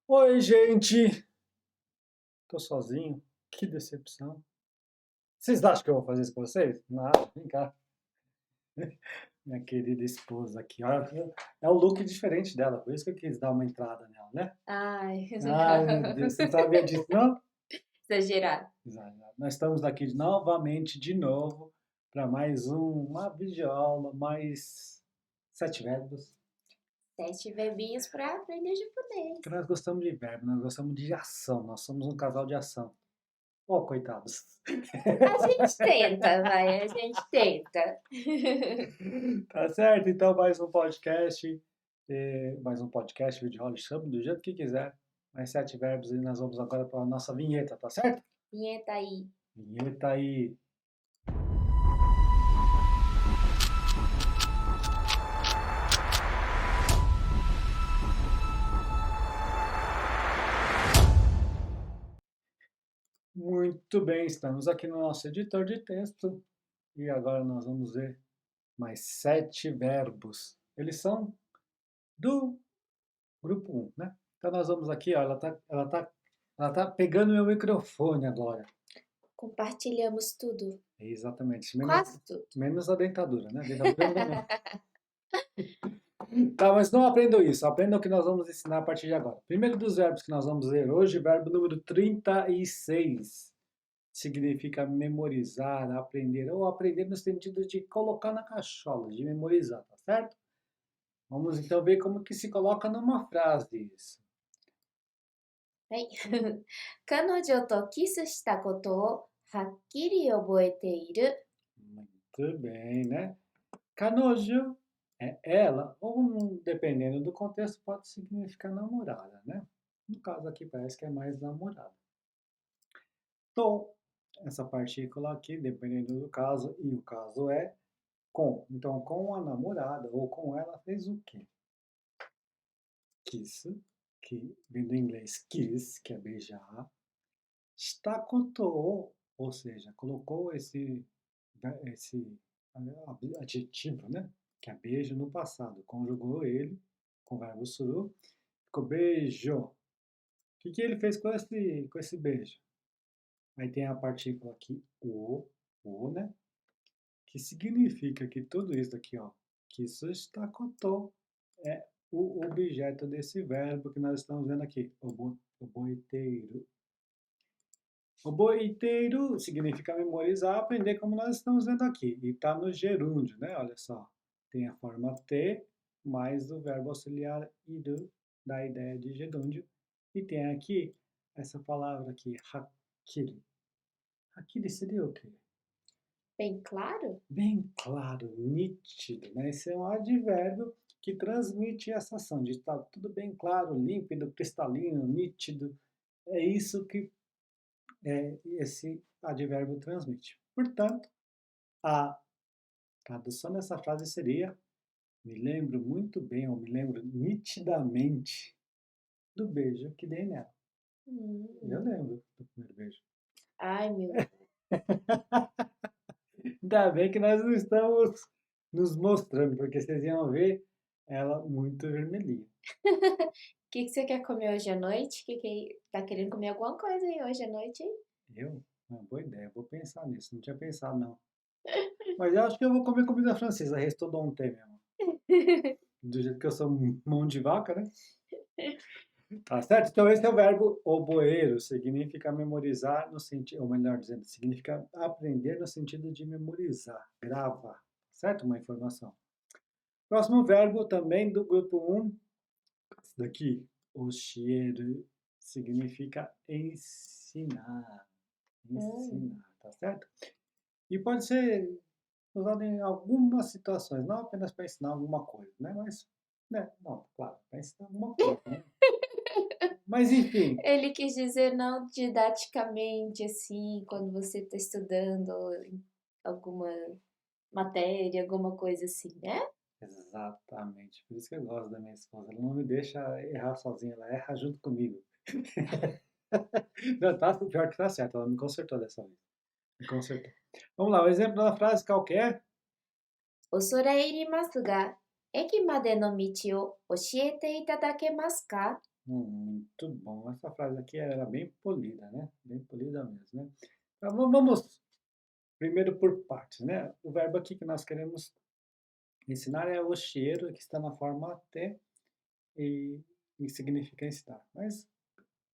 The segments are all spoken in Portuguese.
Oi, gente! Tô sozinho. Que decepção. Vocês acham que eu vou fazer isso com vocês? Nada, vem cá. Minha querida esposa aqui. Olha, é o look diferente dela, por isso que eu quis dar uma entrada nela, né? Ai, Ai, meu Deus, você não sabia disso, não? exagerado. Exato. Nós estamos aqui novamente, de novo, para mais uma videoaula, mais 7 verbos. 7 verbinhos para aprender Porque japonês. nós gostamos de verbo, nós gostamos de ação, nós somos um casal de ação. Oh, coitados. A gente tenta, vai, a gente tenta. Tá certo? Então, mais um podcast, vídeo aula, chame do jeito que quiser. Mais 7 verbos e nós vamos agora para a nossa vinheta, tá certo? Vinheta aí. Vinheta aí. Muito bem, estamos aqui no nosso editor de texto e agora nós vamos ver mais 7 verbos. Eles são do grupo 1, né? Então nós vamos aqui, ó, ela tá pegando meu microfone agora. Compartilhamos tudo. Exatamente, Quase tudo. menos a dentadura, né? A dentadura não. Tá, mas não aprendam isso, aprendam o que nós vamos ensinar a partir de agora. Primeiro dos verbos que nós vamos ler hoje, verbo número 36. Significa memorizar, aprender, ou aprender no sentido de colocar na cachola, de memorizar, tá certo? Vamos então ver como que se coloca numa frase isso. はい。彼女とキスしたことをはっきり覚えている。 Muito bem, né? Canojo é ela, ou dependendo do contexto, pode significar namorada, né? No caso aqui parece que é mais namorada. To, essa partícula aqui, dependendo do caso, e o caso é com. Então, com a namorada ou com ela fez o quê? Kiss, que vem do inglês kiss, que é beijar. Stakoto, ou seja, colocou esse adjetivo, né? Que é beijo no passado. Conjugou ele com o verbo suru. Ficou beijo. O que ele fez com esse beijo? Aí tem a partícula aqui, o, né? Que significa que tudo isso aqui, ó, que isso está contou, é o objeto desse verbo que nós estamos vendo aqui, o boiteiro. O boiteiro significa memorizar, aprender como nós estamos vendo aqui. E está no gerúndio, né? Olha só. Tem a forma T mais o verbo auxiliar ido, da ideia de gerúndio. E tem aqui essa palavra aqui, hakiri. Hakiri seria o quê? Bem claro? Bem claro, nítido, né? Esse é um advérbio que transmite essa ação de estar tudo bem claro, límpido, cristalino, nítido. É isso que esse advérbio transmite. Portanto, a tradução dessa frase seria: me lembro muito bem, ou me lembro nitidamente do beijo que dei nela. Eu lembro do primeiro beijo. Ai, meu Deus. Ainda bem que nós não estamos nos mostrando, porque vocês iam ver ela muito vermelhinha. O que você quer comer hoje à noite? Tá querendo comer alguma coisa aí hoje à noite, hein? Eu? Uma boa ideia, vou pensar nisso. Não tinha pensado, não. Mas eu acho que eu vou comer comida francesa, restaurante mesmo. Do jeito que eu sou mão de vaca, né? Tá certo? Então esse é o verbo oboeiro, significa memorizar no sentido, ou melhor dizendo, significa aprender no sentido de memorizar, gravar, certo? Uma informação. Próximo verbo também do grupo 1, esse daqui, oshieru, significa ensinar. Ensinar, tá certo? E pode ser usado em algumas situações, não apenas para ensinar alguma coisa, né? Mas, né? Não, claro, para ensinar alguma coisa, né? Mas enfim, Ele quis dizer não didaticamente, assim, quando você está estudando alguma matéria, alguma coisa assim, né? exatamente. Por isso que eu gosto da minha esposa. Ela não me deixa errar sozinha, ela erra junto comigo. Não, tá, pior que tá certo, ela me consertou dessa vez. Me consertou. Vamos lá, o exemplo da frase qualquer. 恐れ入りますが、駅までの道を教えていただけますか? Muito bom. Essa frase aqui era bem polida, né? Bem polida mesmo, né? Então, vamos primeiro por partes, né? O verbo aqui que nós queremos ensinar é o cheiro, que está na forma T e, e significa estar. Mas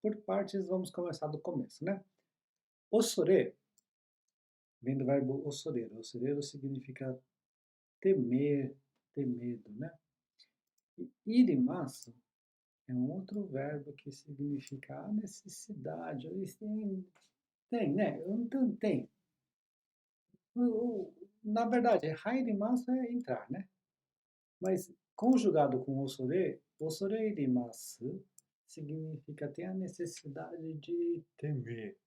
por partes, vamos começar do começo, né? Osore vem do verbo ossoreiro. Ossoreiro significa temer, ter medo, né? E irimasu é um outro verbo que significa a necessidade. Tem, né? Então tem. Na verdade, hairimasu é entrar, né? Mas conjugado com osore, osore irimasu significa ter a necessidade de temer.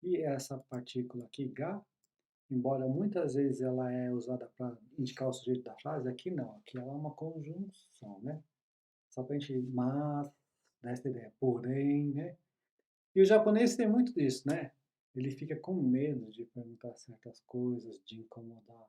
E essa partícula aqui, ga, embora muitas vezes ela é usada para indicar o sujeito da frase, aqui não. Aqui ela é uma conjunção, né? Só para a gente, mas, dá essa ideia. Porém, né? E o japonês tem muito disso, né? Ele fica com medo de perguntar certas coisas, de incomodar.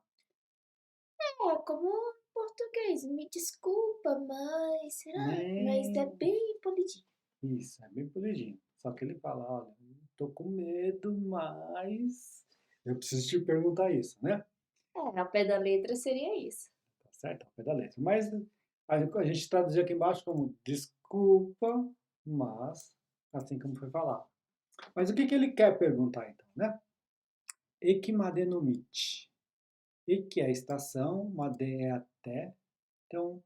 É, como em português, me desculpa, mas será? Mas é Né? bem polidinho. Isso, é bem polidinho. Só que ele fala, olha, tô com medo, mas eu preciso te perguntar isso, né? É, ao pé da letra seria isso. Tá certo? Ao pé da letra. Mas a gente traduziu aqui embaixo como desculpa, mas, assim como foi falado. Mas o que que ele quer perguntar então, né? Ekimade no michi. Eki é a estação, made é até, então,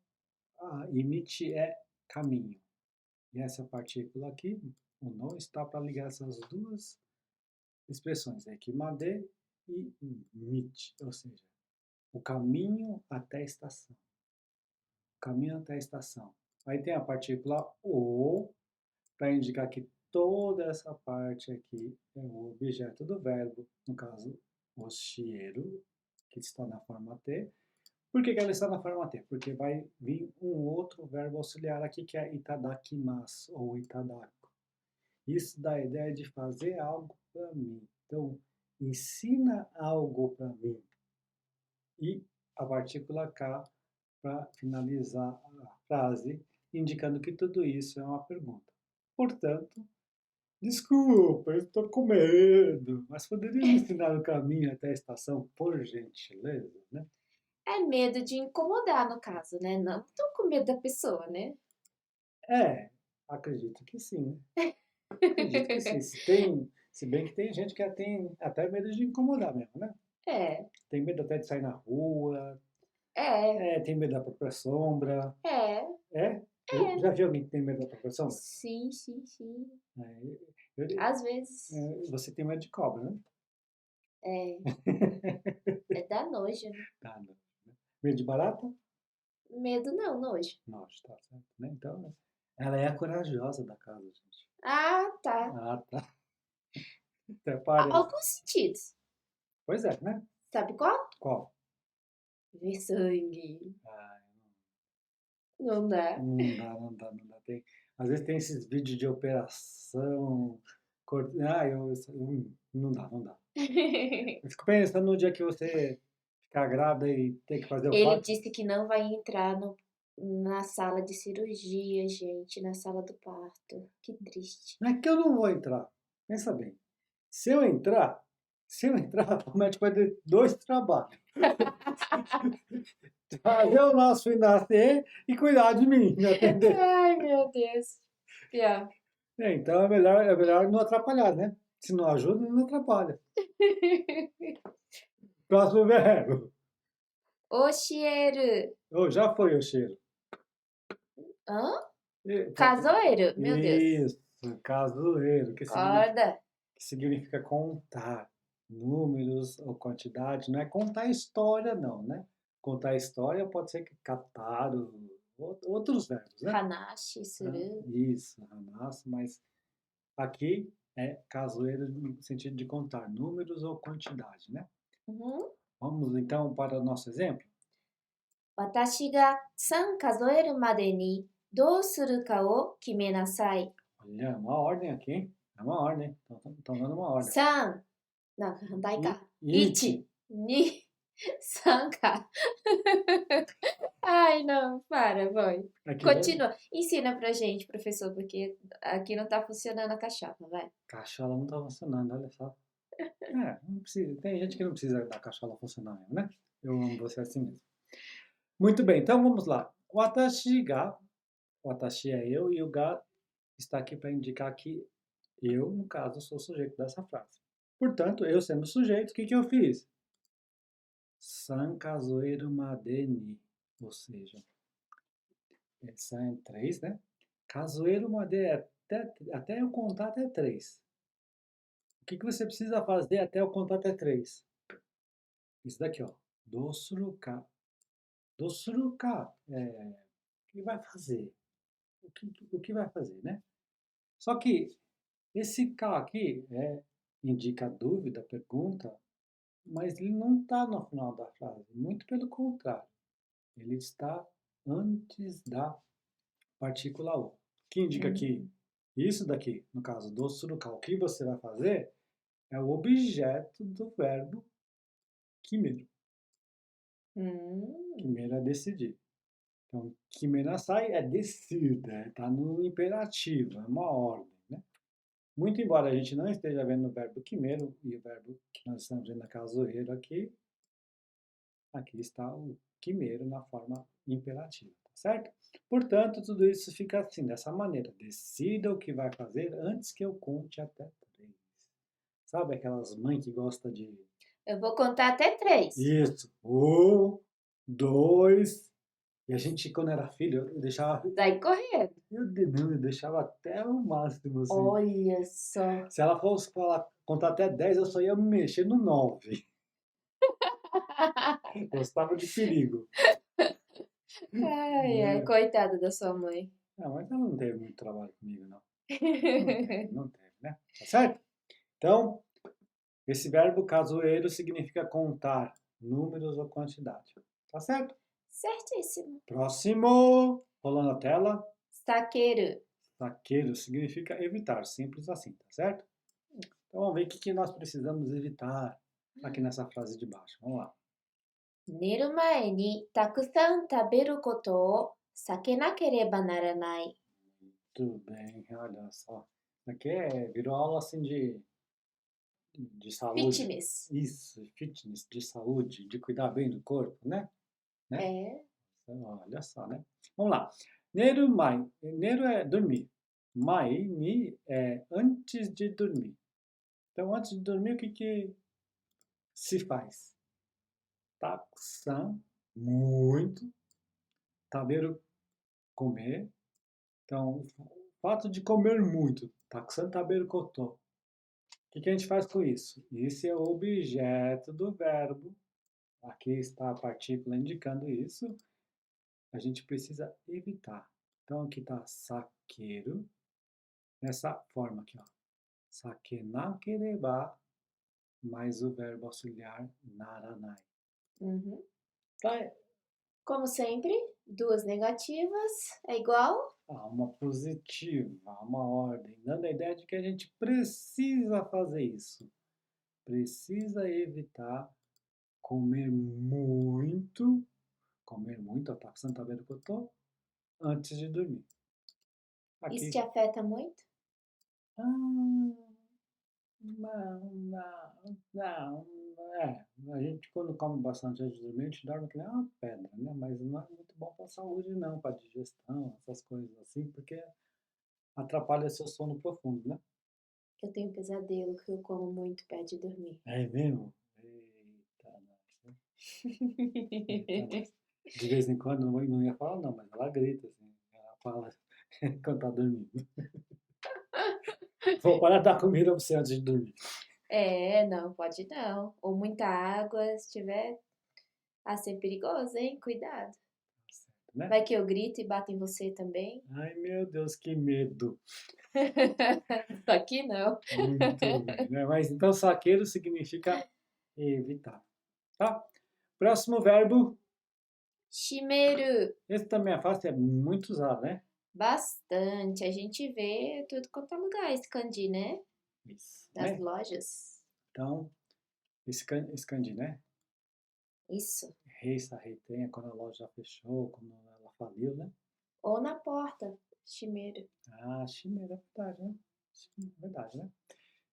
e michi é caminho. E essa partícula aqui, o no, está para ligar essas duas expressões, ekimade e michi, ou seja, o caminho até a estação. O caminho até a estação. Aí tem a partícula o, para indicar que toda essa parte aqui é o objeto do verbo, no caso, o shieru, que está na forma T. Por que ela está na forma T? Porque vai vir um outro verbo auxiliar aqui, que é itadakimasu, ou itadaku. Isso dá a ideia de fazer algo para mim. Então, ensina algo para mim. E a partícula K para finalizar a frase, indicando que tudo isso é uma pergunta. Portanto, desculpa, eu estou com medo, mas poderia me ensinar o caminho até a estação, por gentileza, né? É medo de incomodar, no caso, né? Não tô com medo da pessoa, né? É, acredito que sim, né? Acredito que sim. Se bem que tem gente que tem até medo de incomodar mesmo, né? É, Tem medo até de sair na rua, é, tem medo da própria sombra. é, É? é. Já viu alguém que tem medo da própria sombra? Sim, sim, sim. É, eu- Às vezes. você tem medo de cobra, né? É, é dar nojo, né? Tá, não. Medo de barata? Medo não, nojo. Nossa, tá certo, né? Então, ela é a corajosa da casa, gente. Ah, tá. Ah, tá. Até parece. Alguns sentidos. Pois é, né? Sabe qual? Qual? Ver sangue. Ah, Não dá. não dá, não dá, não dá. Às vezes tem esses vídeos de operação. Não dá, não dá. Eu fico pensando no dia que você ficar grávida e ter que fazer o Ele parto. disse que não vai entrar na sala de cirurgia, gente, na sala do parto. Que triste. Não é que eu não vou entrar. Pensa bem. Se eu entrar, o médico vai ter dois trabalhos. Fazer o nosso filho nascer e cuidar de mim, me atender. Ai, meu Deus. Pior. Então é melhor não atrapalhar, né? Se não ajuda, não atrapalha. Próximo verbo. Oxieru. Oh, já foi o cheiro. Hã? Tá. Casoeiro. Meu Deus. Isso, casoeiro, Acorda. que significa contar números ou quantidade. Não é contar história, não, né? Contar história pode ser que catar outros verbos, né? Hanashi, suru. Isso, hanasu, mas aqui é casoeiro no sentido de contar números ou quantidade, né? Uhum. Vamos então para o nosso exemplo? 私が3数えるまでにどうするかを決めなさい。Olha, é uma ordem aqui, hein? É uma ordem, estão dando uma ordem. 3、なんか反対か。い1、2、Sanka. Ai, não, para, vai. Aqui, Continua. Ensina pra gente, professor, porque aqui não tá funcionando a cachola, vai. cachola não tá funcionando, olha só. Não precisa. Tem gente que não precisa da cachola funcionar mesmo, né? Eu amo você assim mesmo. Muito bem, então vamos lá. O watashi é eu e o ga está aqui para indicar que eu, no caso, sou o sujeito dessa frase. Portanto, eu sendo o sujeito, o que que eu fiz? San kazoeru made ni. Ou seja, são três, né? Kazoeru made é até eu contar até três. O que que você precisa fazer até eu contar até três? Isso daqui, ó. Dosuruka. Dosuruka o que vai fazer? O que vai fazer, né? Só que esse K aqui indica dúvida, pergunta, mas ele não está no final da frase. Muito pelo contrário. Ele está antes da partícula O. Que indica que isso daqui, no caso do suruka, o que você vai fazer é o objeto do verbo kimeru. Kimeru é decidir. Então, kimenasai é decida, está no imperativo, é uma ordem, né? Muito embora a gente não esteja vendo o verbo kimeru e o verbo que nós estamos vendo na casoeiro aqui está o kimeru na forma imperativa, tá certo? Portanto, tudo isso fica assim, dessa maneira. Decida o que vai fazer antes que eu conte até três. Sabe aquelas mães que gostam de... Eu vou contar até 3. Isso. Um, dois... E a gente, quando era filho, eu deixava... Daí correndo. Eu deixava até o máximo, assim. Olha só. Se ela fosse falar, contar até 10, eu só ia me mexer no 9. Gostava de perigo. Ai, coitada da sua mãe. Não, mas ela não teve muito trabalho comigo, não. Não teve, né? Tá certo? Então, esse verbo casoeiro significa contar números ou quantidade. Tá certo? Certíssimo. Próximo. Rolando a tela. Saqueiro. Saqueiro significa evitar. Simples assim, tá certo? Então, vamos ver o que nós precisamos evitar aqui nessa frase de baixo. Vamos lá. 寝る前にたくさん食べることを避けなければならない。 Tudo bem, olha só. Aqui virou aula assim de saúde. Fitness. Isso, fitness, de saúde, de cuidar bem do corpo, né? É. Olha só, né? Vamos lá. Neru mai. Neru é dormir. Mai ni é antes de dormir. Então, antes de dormir, o que que se faz? Takusan, muito. Taberu, comer. Então, o fato de comer muito. Takusan taberu koto. O que a gente faz com isso? Esse é o objeto do verbo. Aqui está a partícula indicando isso. A gente precisa evitar. Então, aqui está saqueiro. Nessa forma aqui, ó. Sakenakereba, mais o verbo auxiliar naranai. Tá? Como sempre, 2 negativas é igual? Há uma positiva, há uma ordem, dando a ideia de que a gente precisa fazer isso. Precisa evitar comer muito, tá precisando tá vendo que eu tô, antes de dormir. Isso Aqui. te afeta muito? Não, não. A gente quando come bastante antes de dormir, a gente dorme que nem uma pedra, né? Mas não é muito bom para a saúde não, para digestão, essas coisas assim, porque atrapalha seu sono profundo, né? Eu tenho pesadelo que eu como muito perto de dormir. É mesmo? Eita, nossa. Eita, nossa. De vez em quando, não ia falar não, mas ela grita assim, ela fala quando tá dormindo. Vou parar de dar comida pra você antes de dormir. Não, pode não. Ou muita água, se tiver... Ah, ser perigoso, hein? Cuidado. Certo, né? Vai que eu grito e bato em você também. Ai, meu Deus, que medo. Só que não. Muito bem, né? Mas então, saqueiro significa evitar, tá? Próximo verbo. Shimeru. Esse também é fácil, é muito usado, né? Bastante. A gente vê tudo quanto é lugar esse kanji, né? Isso, Das né? lojas. Então, esse kanji, né? Isso. Rei Sarreitenha, quando a loja já fechou, quando ela faliu, né? Ou na porta, shimeru. Ah, chimeira, é verdade, né? Verdade, né?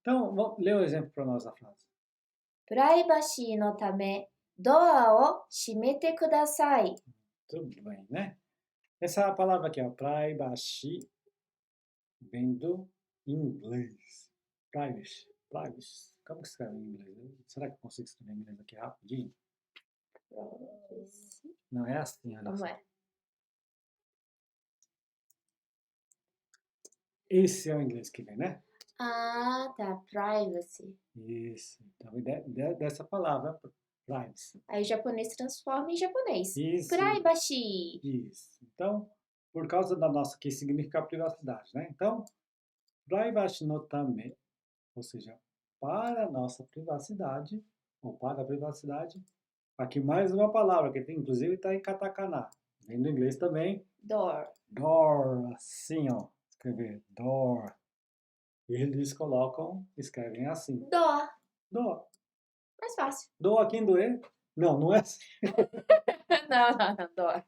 Então, lê o exemplo para nós da frase. プライバシーのため、ドアを閉めてください。 Tudo bem, né? Essa palavra aqui, ó, privacy, vem do inglês. Privacy, privacy. Como que escreve em inglês? Será que eu consigo escrever em inglês aqui rapidinho? Não é assim, olha Como só. é? Esse é o inglês que vem, né? Ah, tá. Privacy. Isso. Então, dessa palavra, privacy. Aí o japonês transforma em japonês. Isso. Privacy. Isso. Então, por causa da nossa, que significa privacidade, né? Então, privacy no tame, ou seja, para a nossa privacidade, ou para a privacidade, aqui mais uma palavra, que tem, inclusive está em katakana. Vem do inglês também. Door. Door, assim, ó. Escrever door. E eles colocam, escrevem assim. Door. Door. Mais fácil. Door aqui em doer? Não, não é assim. Não. Door.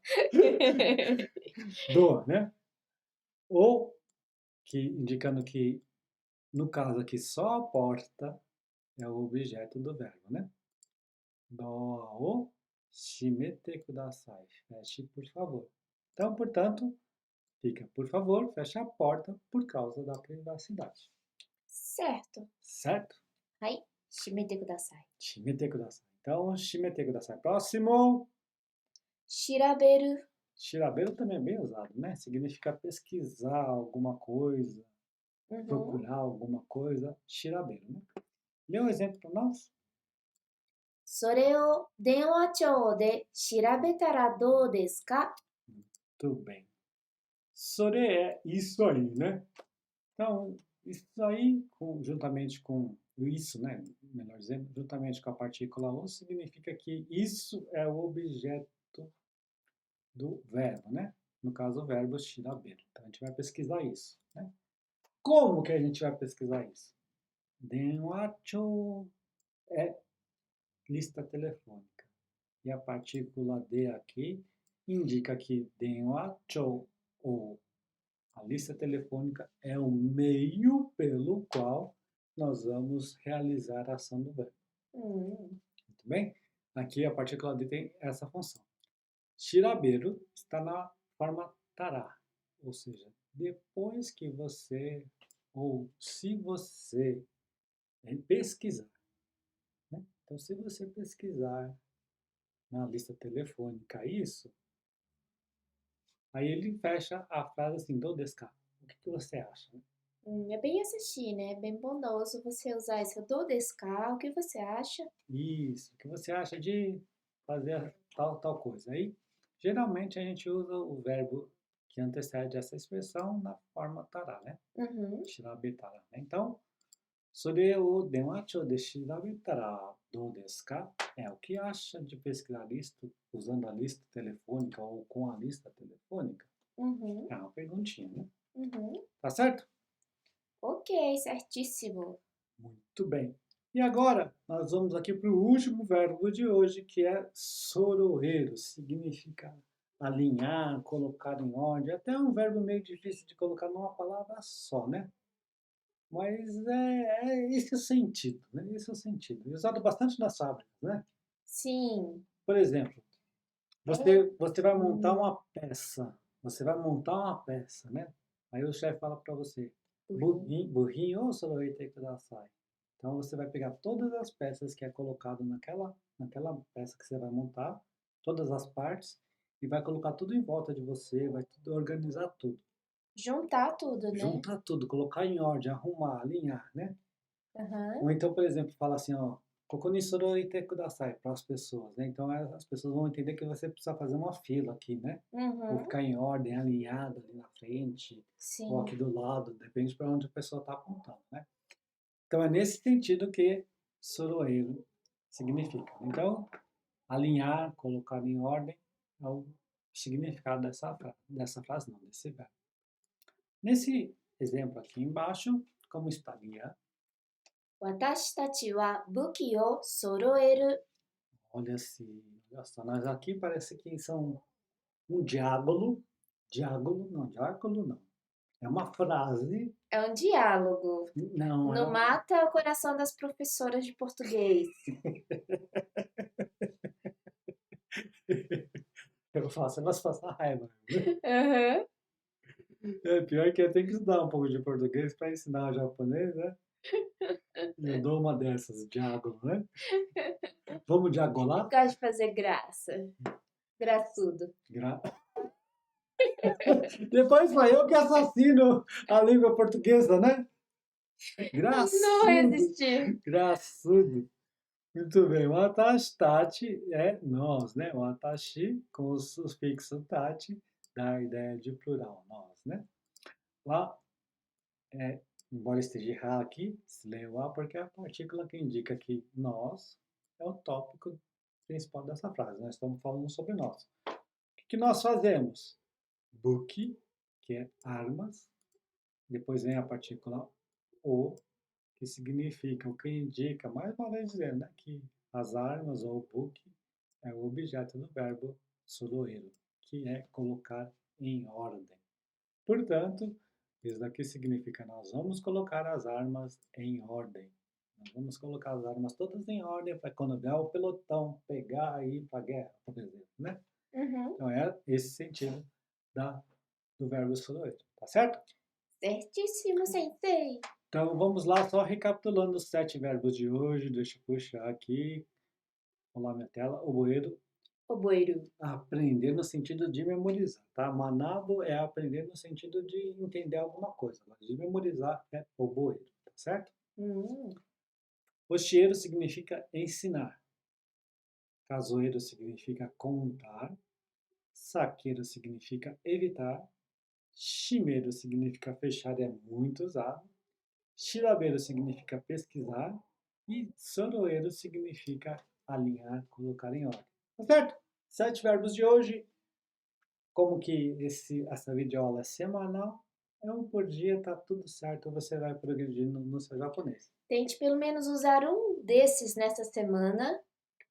Door, né? Ou, indicando que, no caso aqui, só a porta é o objeto do verbo, né? Doa o shimete kudasai. Feche, por favor. Então, portanto, fica, por favor, feche a porta por causa da privacidade. Certo. Certo? はい。閉めてください。 Shimete kudasai. Então, shimete kudasai. Próximo. 調べる。 Shiraberu também é bem usado, né? Significa pesquisar alguma coisa, procurar alguma coisa. Shiraberu, né? Lê um exemplo para nós. それを電話帳で調べたらどうですか? Tudo bem. Sore é isso aí, né? Então, isso aí, juntamente com isso, né? Melhor dizendo, juntamente com a partícula o, significa que isso é o objeto do verbo, né? No caso, o verbo shiraberu. Então, a gente vai pesquisar isso, né? Como que a gente vai pesquisar isso? Denwacho é lista telefônica. E a partícula D aqui indica que denwacho, ou a lista telefônica, é o meio pelo qual nós vamos realizar a ação do verbo. Muito bem? Aqui a partícula D tem essa função. Shiraberu está na forma tará, ou seja, depois que você, ou se você pesquisar, né? Então, se você pesquisar na lista telefônica isso, aí ele fecha a frase assim, do desu ka? O que você acha? Né? É bem assistir, né? É bem bondoso você usar esse do desu ka. O que você acha? Isso. O que você acha de fazer tal coisa? Aí, geralmente, a gente usa o verbo que antecede essa expressão na forma tará, né? Shirabetara, né? Então, sore o denwacho de shirabetara do desu ka? É o que acha de pesquisar isto usando a lista telefônica ou com a lista telefônica? É uma perguntinha, né? Tá certo? Ok, certíssimo. Muito bem. E agora, nós vamos aqui para o último verbo de hoje, que é soroeiro. Significa alinhar, colocar em ordem. Até um verbo meio difícil de colocar numa palavra só, né? Mas é esse o sentido, né? Esse é o sentido. Usado bastante nas fábricas, né? Sim. Por exemplo, você vai montar uma peça. Você vai montar uma peça, né? Aí o chefe fala para você, burrinho ou soroite kudasai? Então você vai pegar todas as peças que é colocado naquela peça que você vai montar, todas as partes, e vai colocar tudo em volta de você, vai tudo, organizar tudo. Juntar tudo, né? Juntar tudo, colocar em ordem, arrumar, alinhar, né? Uhum. Ou então, por exemplo, fala assim, ó, koko ni soroite kudasai para as pessoas, né? Então as pessoas vão entender que você precisa fazer uma fila aqui, né? Ou ficar em ordem, alinhado ali na frente, Sim. ou aqui do lado, depende para onde a pessoa está apontando, né? Então é nesse sentido que soroeiro significa. Então, alinhar, colocar em ordem é o significado dessa frase, não, desse verbo. Nesse exemplo aqui embaixo, como estaria? 私たちは武器を揃える。olha só, nós aqui parece que são um diálogo não. É uma frase, É um diálogo. não, é Não mata o coração das professoras de português. eu faço elas passar raiva. Aham. É pior que eu tenho que estudar um pouco de português para ensinar o japonês, né? E eu dou uma dessas, diálogo, né? Vamos diagolar? Gosto de fazer graça. Graçudo. Gra... Depois foi eu que assassino a língua portuguesa, né? Não Graçudo, resistir. graçudo. Muito bem, o atashi tati é nós, né? O atashi com o sufixo tati dá a ideia de plural, nós, né? Lá, embora esteja errado aqui, se lê o a porque é a partícula que indica que nós é o tópico principal dessa frase. Nós estamos falando sobre nós. O que nós fazemos? Buki, que é armas, depois vem a partícula o, que significa, o que indica, mais uma vez dizendo, né, que as armas ou o buki é o objeto do verbo soroeiro, que é colocar em ordem. Portanto, isso daqui significa nós vamos colocar as armas em ordem. Nós vamos colocar as armas todas em ordem para quando vier o pelotão pegar e ir para a guerra, por exemplo, né? Uhum. Então é esse sentido do verbo soroeiro, tá certo? Certíssimo, sensei. Então vamos lá, só recapitulando os 7 verbos de hoje. Deixa eu puxar aqui, rolar minha tela. Oboeiro, Oboeiro. aprender no sentido de memorizar, tá? Manabo é aprender no sentido de entender alguma coisa. Agora, de memorizar é oboeiro, tá certo? Oshieiro significa ensinar. Kazoeiro significa contar. Saqueiro significa evitar. Shimeiro significa fechar, é muito usado. Shirabeiro significa pesquisar. E soroeiro significa alinhar, colocar em ordem. Tá certo? 7 verbos de hoje. Como que essa videoaula é semanal, é um por dia, tá tudo certo, você vai progredindo no seu japonês. Tente pelo menos usar um desses nessa semana,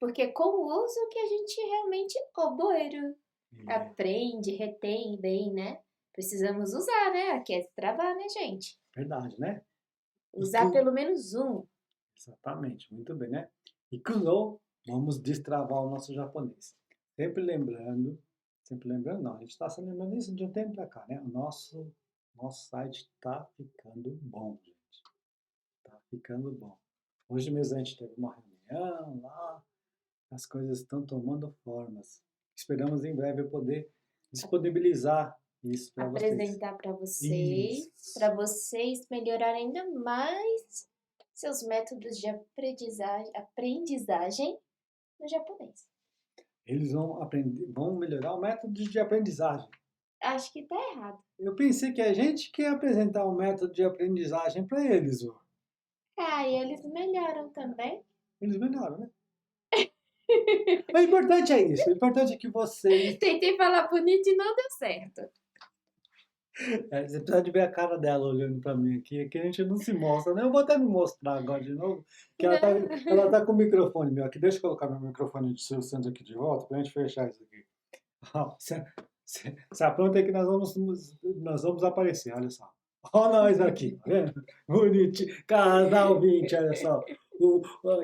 porque com o uso que a gente realmente oboeiro. Aprende, retém bem, né? Precisamos usar, né? Aqui é destravar, né, gente? Verdade, né? Usar pelo menos um. Exatamente, muito bem, né? E kuno, vamos destravar o nosso japonês. Sempre lembrando não, a gente está se lembrando isso de um tempo para cá, né? O nosso site está ficando bom, gente. Está ficando bom. Hoje mesmo a gente teve uma reunião lá, as coisas estão tomando formas. Esperamos em breve eu poder disponibilizar isso para vocês. Apresentar para vocês melhorarem ainda mais seus métodos de aprendizagem no japonês. Eles vão melhorar o método de aprendizagem. Acho que tá errado. Eu pensei que a gente quer apresentar o método de aprendizagem para eles, ó. Ah, e eles melhoram também. Eles melhoram, né? O importante é isso. O importante é que vocês... Tentei falar bonito e não deu certo. você precisa de ver a cara dela olhando para mim aqui, que a gente não se mostra, né? Eu vou até me mostrar agora de novo, que ela tá com o microfone meu aqui. Deixa eu colocar meu microfone de Silvio Santos aqui de volta para a gente fechar isso aqui. Se apronta aí que nós vamos aparecer, olha só. Olha nós aqui, tá vendo? Bonitinho. Casal 20, olha só.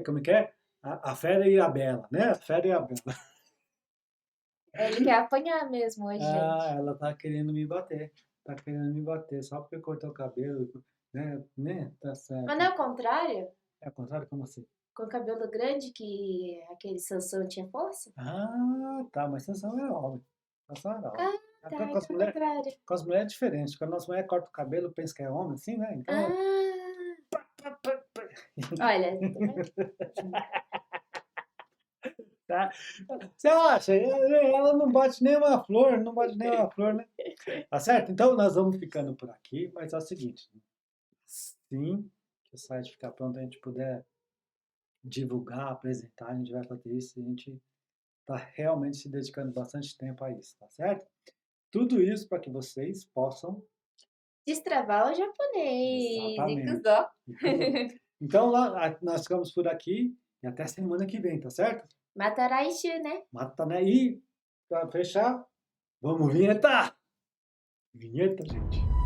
Como que é? A Fera e a Bela, né? A Fera e a Bela. Ele quer apanhar mesmo hoje, gente. Ela tá querendo me bater. Tá querendo me bater só porque cortou o cabelo, né? Tá certo. Mas não é o contrário? É o contrário? Como assim? Com o cabelo grande que aquele Sansão tinha força? Ah, tá. Mas Sansão era homem. Sansão era homem. Ah, tá. Então é o contrário. Com as mulheres é diferente. Quando as mulheres cortam o cabelo, pensa que é homem, assim, né? Então... Olha. Tá? Você acha? Ela não bate nem uma flor, né? Tá certo? Então nós vamos ficando por aqui, mas é o seguinte, assim que o site ficar pronto, a gente puder divulgar, apresentar, a gente vai fazer isso, a gente está realmente se dedicando bastante tempo a isso, tá certo? Tudo isso para que vocês possam destravar o japonês. Exatamente. Então lá, nós ficamos por aqui e até semana que vem, tá certo? Mataraishu, né? Mata, né? E, pra fechar, vamos vinheta! Vinheta, gente.